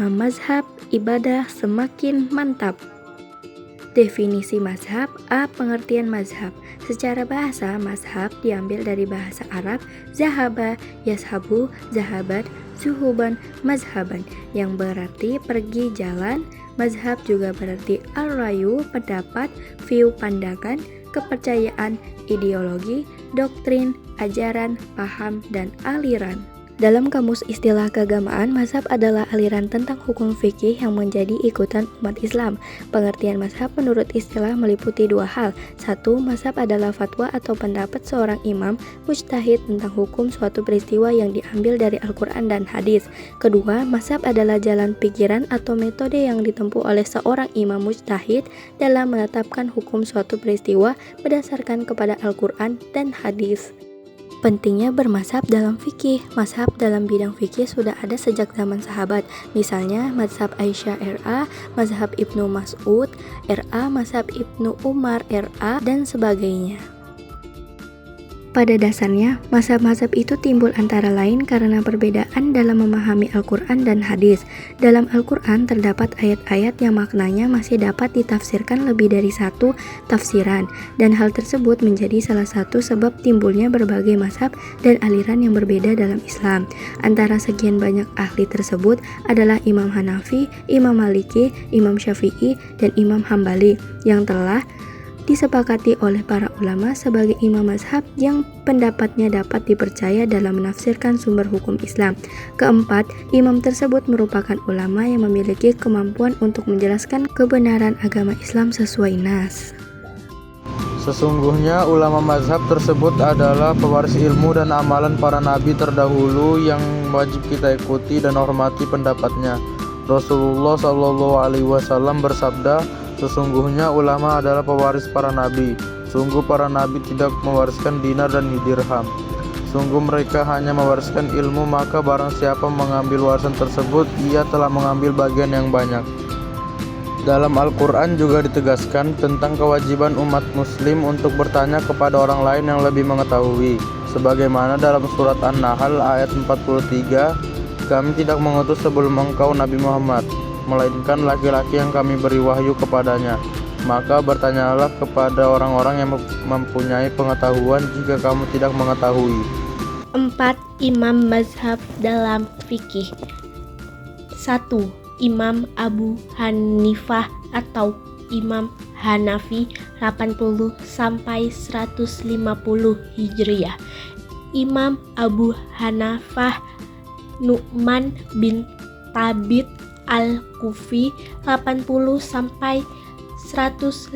imam mazhab, ibadah semakin mantap. Definisi mazhab. A. Pengertian mazhab. Secara bahasa, mazhab diambil dari bahasa Arab zahaba, yashabu, zahabat, zuhuban, mazhaban, yang berarti pergi jalan. Mazhab juga berarti al-rayu, pendapat, view, pandangan, kepercayaan, ideologi, doktrin, ajaran, paham, dan aliran. Dalam kamus istilah keagamaan, mazhab adalah aliran tentang hukum fikih yang menjadi ikutan umat Islam. Pengertian mazhab menurut istilah meliputi dua hal. Satu, mazhab adalah fatwa atau pendapat seorang imam mujtahid tentang hukum suatu peristiwa yang diambil dari Al-Quran dan hadis. Kedua, mazhab adalah jalan pikiran atau metode yang ditempuh oleh seorang imam mujtahid dalam menetapkan hukum suatu peristiwa berdasarkan kepada Al-Quran dan hadis. Pentingnya bermazhab dalam fikih. Mazhab dalam bidang fikih sudah ada sejak zaman sahabat. Misalnya mazhab Aisyah RA, mazhab Ibnu Mas'ud RA, mazhab Ibnu Umar RA, dan sebagainya. Pada dasarnya, mazhab-mazhab itu timbul antara lain karena perbedaan dalam memahami Al-Quran dan hadis. Dalam Al-Quran terdapat ayat-ayat yang maknanya masih dapat ditafsirkan lebih dari satu tafsiran, dan hal tersebut menjadi salah satu sebab timbulnya berbagai mazhab dan aliran yang berbeda dalam Islam. Antara sekian banyak ahli tersebut adalah Imam Hanafi, Imam Maliki, Imam Syafi'i, dan Imam Hambali yang telah disepakati oleh para ulama sebagai imam mazhab yang pendapatnya dapat dipercaya dalam menafsirkan sumber hukum Islam. Keempat, imam tersebut merupakan ulama yang memiliki kemampuan untuk menjelaskan kebenaran agama Islam sesuai nas. Sesungguhnya ulama mazhab tersebut adalah pewaris ilmu dan amalan para nabi terdahulu yang wajib kita ikuti dan hormati pendapatnya. Rasulullah SAW bersabda, sesungguhnya ulama adalah pewaris para nabi. Sungguh para nabi tidak mewariskan dinar dan dirham. Sungguh mereka hanya mewariskan ilmu, maka barang siapa mengambil warisan tersebut, ia telah mengambil bagian yang banyak. Dalam Al-Quran juga ditegaskan tentang kewajiban umat muslim untuk bertanya kepada orang lain yang lebih mengetahui. Sebagaimana dalam surat An-Nahl ayat 43, kami tidak mengutus sebelum engkau Nabi Muhammad, melainkan laki-laki yang kami beri wahyu kepadanya. Maka bertanyalah kepada orang-orang yang mempunyai pengetahuan jika kamu tidak mengetahui. 4. Imam mazhab dalam fikih. 1. Imam Abu Hanifah atau Imam Hanafi 80 sampai 150 Hijriah. Imam Abu Hanifah Nu'man bin Thabit Al-Kufi 80 sampai 150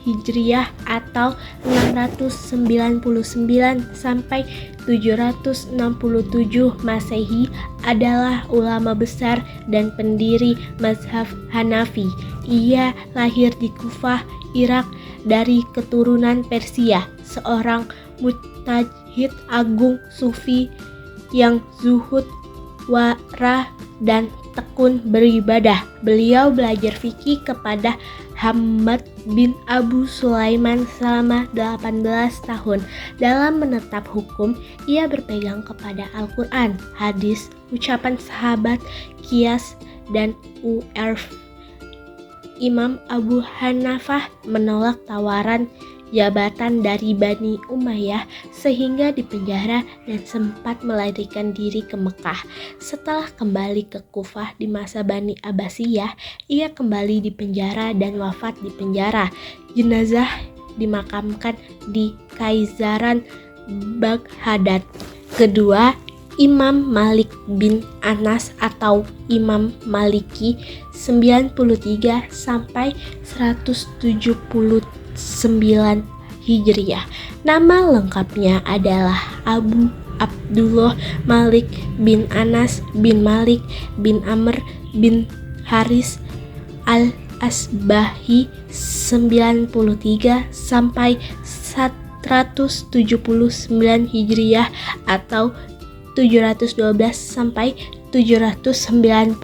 Hijriah atau 699 sampai 767 Masehi adalah ulama besar dan pendiri mazhab Hanafi. Ia lahir di Kufah, Irak dari keturunan Persia, seorang mujtahid agung sufi yang zuhud, warah, dan tekun beribadah. Beliau belajar fikih kepada Hamad bin Abu Sulaiman selama 18 tahun. Dalam menetap hukum, ia berpegang kepada Al-Quran, hadis, ucapan sahabat, qiyas, dan urf. Imam Abu Hanifah menolak tawaran jabatan dari Bani Umayyah sehingga dipenjara dan sempat melarikan diri ke Mekah. Setelah kembali ke Kufah di masa Bani Abbasiyah, ia kembali dipenjara dan wafat di penjara. Jenazah dimakamkan di Kaisaran Baghdad. Kedua, Imam Malik bin Anas atau Imam Maliki 93 sampai 179 Hijriah. Nama lengkapnya adalah Abu Abdullah Malik bin Anas bin Malik bin Amr bin Haris Al-Asbahi 93 sampai 179 Hijriah atau 712 sampai 796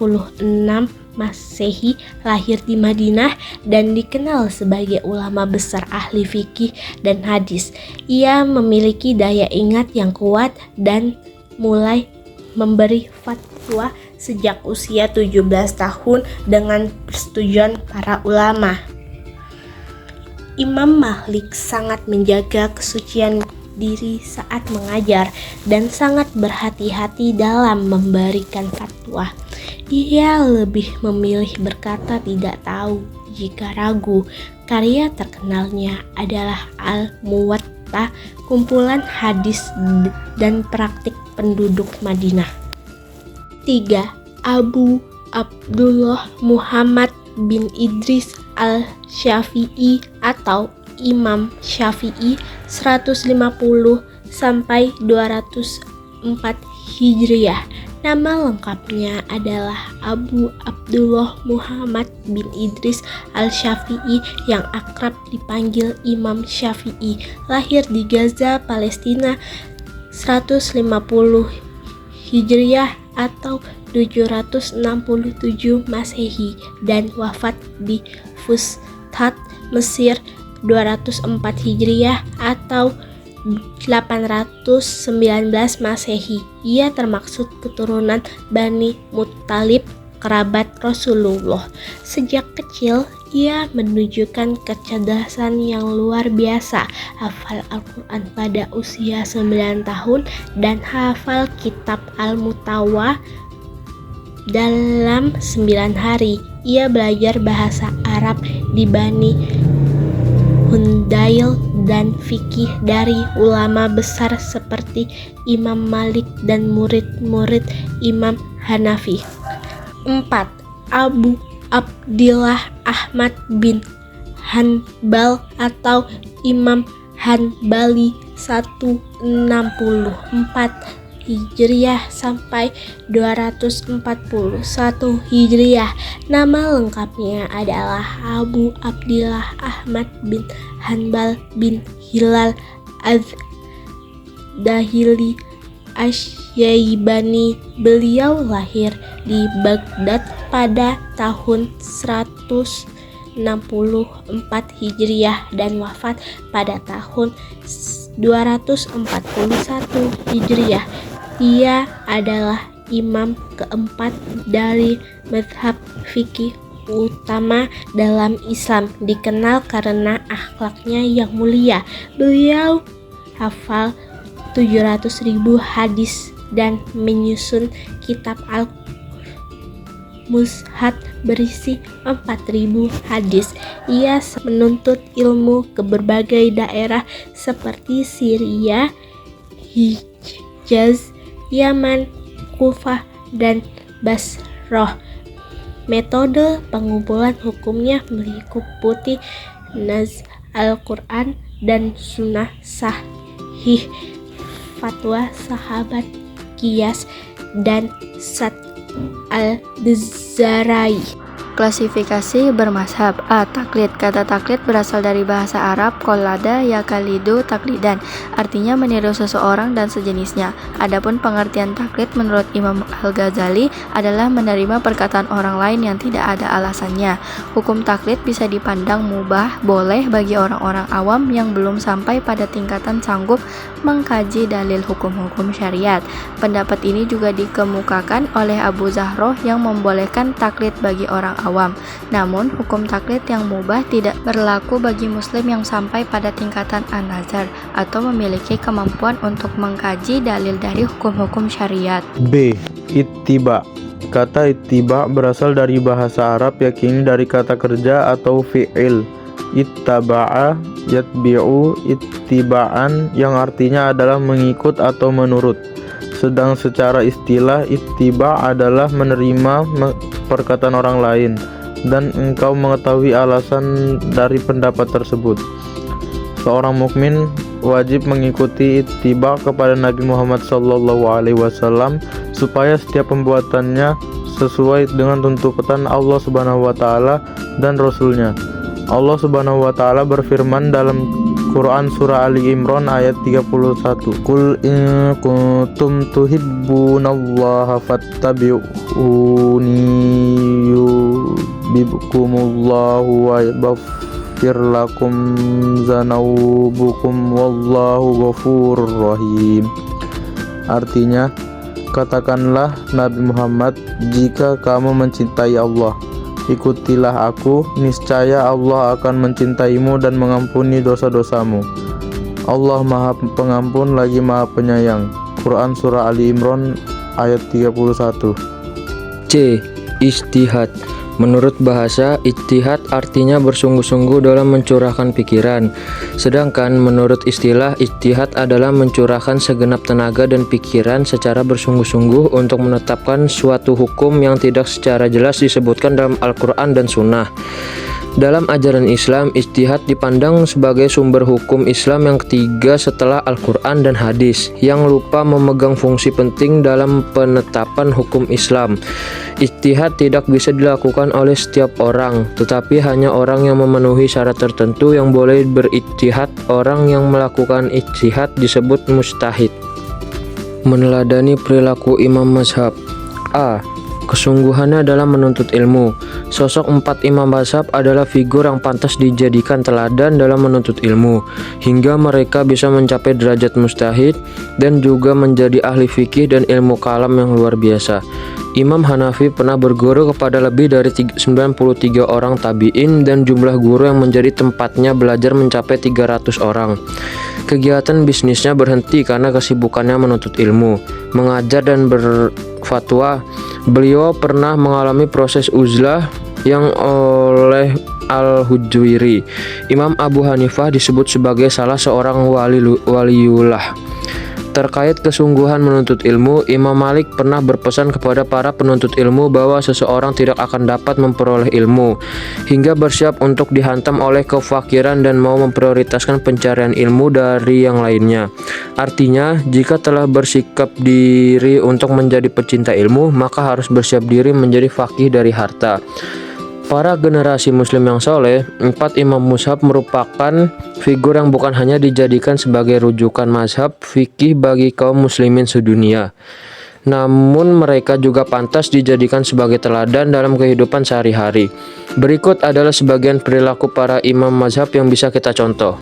Masehi, lahir di Madinah dan dikenal sebagai ulama besar ahli fikih dan hadis. Ia memiliki daya ingat yang kuat dan mulai memberi fatwa sejak usia 17 tahun dengan persetujuan para ulama. Imam Malik sangat menjaga kesucian diri saat mengajar dan sangat berhati-hati dalam memberikan fatwa. Ia lebih memilih berkata tidak tahu jika ragu. Karya terkenalnya adalah Al-Muwatta, kumpulan hadis dan praktik penduduk Madinah. 3. Abu Abdullah Muhammad bin Idris al-Syafi'i atau Imam Syafi'i 150 sampai 204 Hijriah. Nama lengkapnya adalah Abu Abdullah Muhammad bin Idris al-Syafi'i yang akrab dipanggil Imam Syafi'i. Lahir di Gaza, Palestina 150 Hijriah atau 767 Masehi dan wafat di Fustat, Mesir 204 Hijriah atau 819 Masehi. Ia termasuk keturunan Bani Muttalib, kerabat Rasulullah. Sejak kecil, ia menunjukkan kecerdasan yang luar biasa. Hafal Al-Quran pada usia 9 tahun dan hafal kitab Al-Mutawa dalam 9 hari. Ia belajar bahasa Arab di Bani Hundail dan fikih dari ulama besar seperti Imam Malik dan murid-murid Imam Hanafi. 4. Abu Abdillah Ahmad bin Hanbal atau Imam Hanbali 164 Hijriah sampai 241 Hijriah. Nama lengkapnya adalah Abu Abdillah Ahmad bin Hanbal bin Hilal Az-Dahili Asy-Syaibani. Beliau lahir di Baghdad pada tahun 164 Hijriah dan wafat pada tahun 241 Hijriah. Ia adalah imam keempat dari mazhab fikih utama dalam Islam, dikenal karena akhlaknya yang mulia. Beliau hafal 700.000 hadis dan menyusun kitab Al-Mushaf berisi 4.000 hadis. Ia menuntut ilmu ke berbagai daerah seperti Syria, Hijaz, Yaman, Kufah, dan Basrah. Metode pengumpulan hukumnya meliputi Naz Al-Quran dan Sunnah Sahih, fatwa sahabat, qiyas, dan Sat al-Zarai. Klasifikasi bermazhab. A. Taklid. Kata taklid berasal dari bahasa Arab qallada yakalidu taklidan, artinya meniru seseorang dan sejenisnya. Adapun pengertian taklid menurut Imam Al-Ghazali adalah menerima perkataan orang lain yang tidak ada alasannya. Hukum taklid bisa dipandang mubah, boleh bagi orang-orang awam yang belum sampai pada tingkatan sanggup mengkaji dalil hukum-hukum syariat. Pendapat ini juga dikemukakan oleh Abu Zahroh yang membolehkan taklid bagi orang awam. Namun, hukum taklid yang mubah tidak berlaku bagi muslim yang sampai pada tingkatan an-nazar atau memiliki kemampuan untuk mengkaji dalil dari hukum-hukum syariat. B. Ittiba. Kata ittiba berasal dari bahasa Arab, yakni dari kata kerja atau fi'il. Ittaba'a yatbi'u ittiba'an, yang artinya adalah mengikut atau menurut. Sedang secara istilah, ittiba adalah menerima perkataan orang lain dan engkau mengetahui alasan dari pendapat tersebut. Seorang mukmin wajib mengikuti ittiba kepada Nabi Muhammad SAW supaya setiap pembuatannya sesuai dengan tuntutan Allah Subhanahu wa taala dan Rasulnya. Allah Subhanahu wa taala berfirman dalam Quran surah Ali Imran ayat 31. Qul in kuntum tuhibbunallaha fattabi'uni yuhibbukumullahu wa yaghfir lakum dzunubakum wallahu ghafurur rahim. Artinya, Katakanlah Nabi Muhammad, jika kamu mencintai Allah, ikutilah aku, niscaya Allah akan mencintaimu dan mengampuni dosa-dosamu. Allah Maha Pengampun lagi Maha Penyayang. Quran Surah Ali Imran ayat 31. C. Ijtihad. Menurut bahasa, ijtihad artinya bersungguh-sungguh dalam mencurahkan pikiran. Sedangkan menurut istilah, ijtihad adalah mencurahkan segenap tenaga dan pikiran secara bersungguh-sungguh untuk menetapkan suatu hukum yang tidak secara jelas disebutkan dalam Al-Quran dan Sunnah. Dalam ajaran Islam, ijtihad dipandang sebagai sumber hukum Islam yang ketiga setelah Al-Quran dan hadis, yang lupa memegang fungsi penting dalam penetapan hukum Islam. Ijtihad tidak bisa dilakukan oleh setiap orang, tetapi hanya orang yang memenuhi syarat tertentu yang boleh berijtihad. Orang yang melakukan ijtihad disebut mujtahid. Meneladani perilaku imam mazhab. A. Kesungguhannya dalam menuntut ilmu. Sosok 4 imam mazhab adalah figur yang pantas dijadikan teladan dalam menuntut ilmu, hingga mereka bisa mencapai derajat mujtahid dan juga menjadi ahli fikih dan ilmu kalam yang luar biasa. Imam Hanafi pernah berguru kepada lebih dari 93 orang tabi'in dan jumlah guru yang menjadi tempatnya belajar mencapai 300 orang. Kegiatan bisnisnya berhenti karena kesibukannya menuntut ilmu, mengajar dan berfatwa. Beliau pernah mengalami proses uzlah yang oleh Al-Hujwiri. Imam Abu Hanifah disebut sebagai salah seorang waliullah. Terkait kesungguhan menuntut ilmu, Imam Malik pernah berpesan kepada para penuntut ilmu bahwa seseorang tidak akan dapat memperoleh ilmu hingga bersiap untuk dihantam oleh kefakiran dan mau memprioritaskan pencarian ilmu dari yang lainnya. Artinya, jika telah bersikap diri untuk menjadi pecinta ilmu, maka harus bersiap diri menjadi faqih dari harta. Para generasi muslim yang soleh, 4 imam mazhab merupakan figur yang bukan hanya dijadikan sebagai rujukan mazhab fikih bagi kaum muslimin sedunia, namun mereka juga pantas dijadikan sebagai teladan dalam kehidupan sehari-hari. Berikut adalah sebagian perilaku para imam mazhab yang bisa kita contoh.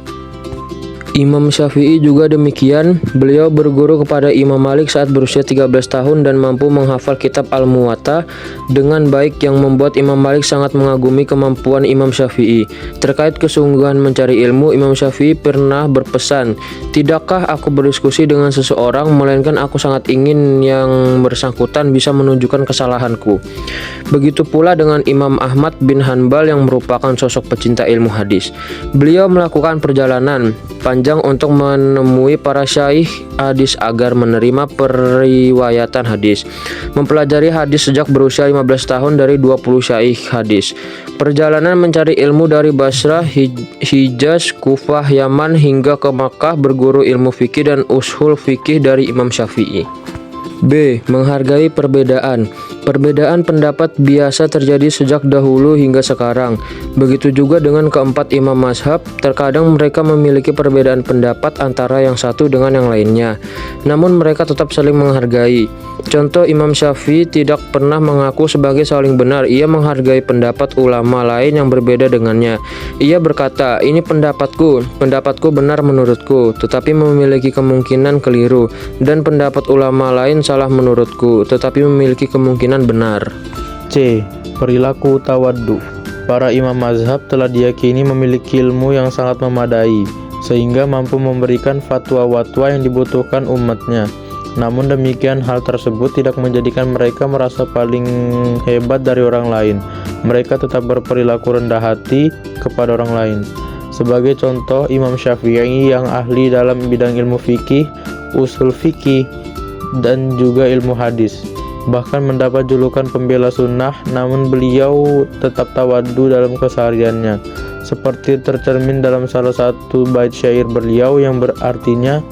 Imam Syafi'i juga demikian. Beliau berguru kepada Imam Malik saat berusia 13 tahun dan mampu menghafal kitab Al-Muwatta dengan baik, yang membuat Imam Malik sangat mengagumi kemampuan Imam Syafi'i. Terkait kesungguhan mencari ilmu, Imam Syafi'i pernah berpesan, "Tidakkah aku berdiskusi dengan seseorang, melainkan aku sangat ingin yang bersangkutan bisa menunjukkan kesalahanku." Begitu pula dengan Imam Ahmad bin Hanbal yang merupakan sosok pecinta ilmu hadis. Beliau melakukan perjalanan panjang untuk menemui para syaikh hadis agar menerima periwayatan hadis. Mempelajari hadis sejak berusia 15 tahun dari 20 syaikh hadis. Perjalanan mencari ilmu dari Basrah, Hijaz, Kufah, Yaman hingga ke Makkah, berguru ilmu fikih dan ushul fikih dari Imam Syafi'i. B. Menghargai perbedaan. Perbedaan pendapat biasa terjadi sejak dahulu hingga sekarang. Begitu juga dengan keempat imam mazhab, terkadang mereka memiliki perbedaan pendapat antara yang satu dengan yang lainnya, namun mereka tetap saling menghargai. Contoh, Imam Syafi'i tidak pernah mengaku sebagai saling benar. Ia menghargai pendapat ulama lain yang berbeda dengannya. Ia berkata, "Ini pendapatku benar menurutku, tetapi memiliki kemungkinan keliru, dan pendapat ulama lain salah menurutku, tetapi memiliki kemungkinan benar." C. Perilaku tawaddu. Para imam mazhab telah diyakini memiliki ilmu yang sangat memadai, sehingga mampu memberikan fatwa-fatwa yang dibutuhkan umatnya. Namun demikian, hal tersebut tidak menjadikan mereka merasa paling hebat dari orang lain. Mereka tetap berperilaku rendah hati kepada orang lain. Sebagai contoh, Imam Syafi'i yang ahli dalam bidang ilmu fikih, usul fikih, dan juga ilmu hadis, bahkan mendapat julukan pembela sunnah, namun beliau tetap tawaddu dalam kesehariannya, seperti tercermin dalam salah satu bait syair beliau yang berartinya,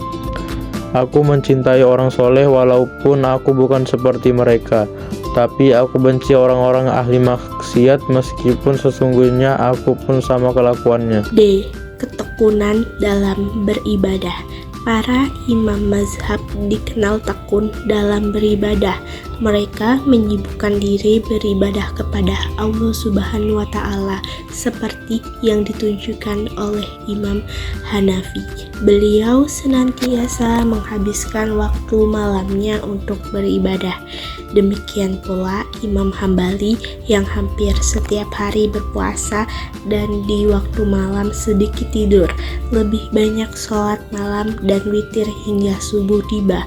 "Aku mencintai orang soleh walaupun aku bukan seperti mereka, tapi aku benci orang-orang ahli maksiat meskipun sesungguhnya aku pun sama kelakuannya." D. Ketekunan dalam beribadah. Para imam mazhab dikenal tekun dalam beribadah. Mereka menyibukkan diri beribadah kepada Allah Subhanahu wa Ta'ala seperti yang ditunjukkan oleh Imam Hanafi. Beliau senantiasa menghabiskan waktu malamnya untuk beribadah. Demikian pula Imam Hambali yang hampir setiap hari berpuasa dan di waktu malam sedikit tidur, lebih banyak sholat malam dan witir hingga subuh tiba.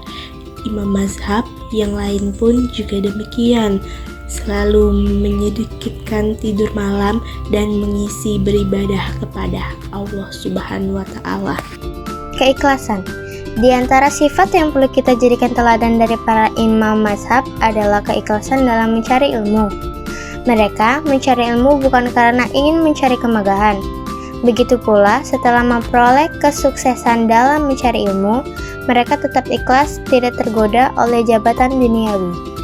Imam mazhab yang lain pun juga demikian, selalu menyedikitkan tidur malam dan mengisi beribadah kepada Allah Subhanahu wa Ta'ala. Keikhlasan. Di antara sifat yang perlu kita jadikan teladan dari para imam mazhab adalah keikhlasan dalam mencari ilmu. Mereka mencari ilmu bukan karena ingin mencari kemegahan. Begitu pula setelah memperoleh kesuksesan dalam mencari ilmu, mereka tetap ikhlas, tidak tergoda oleh jabatan duniawi.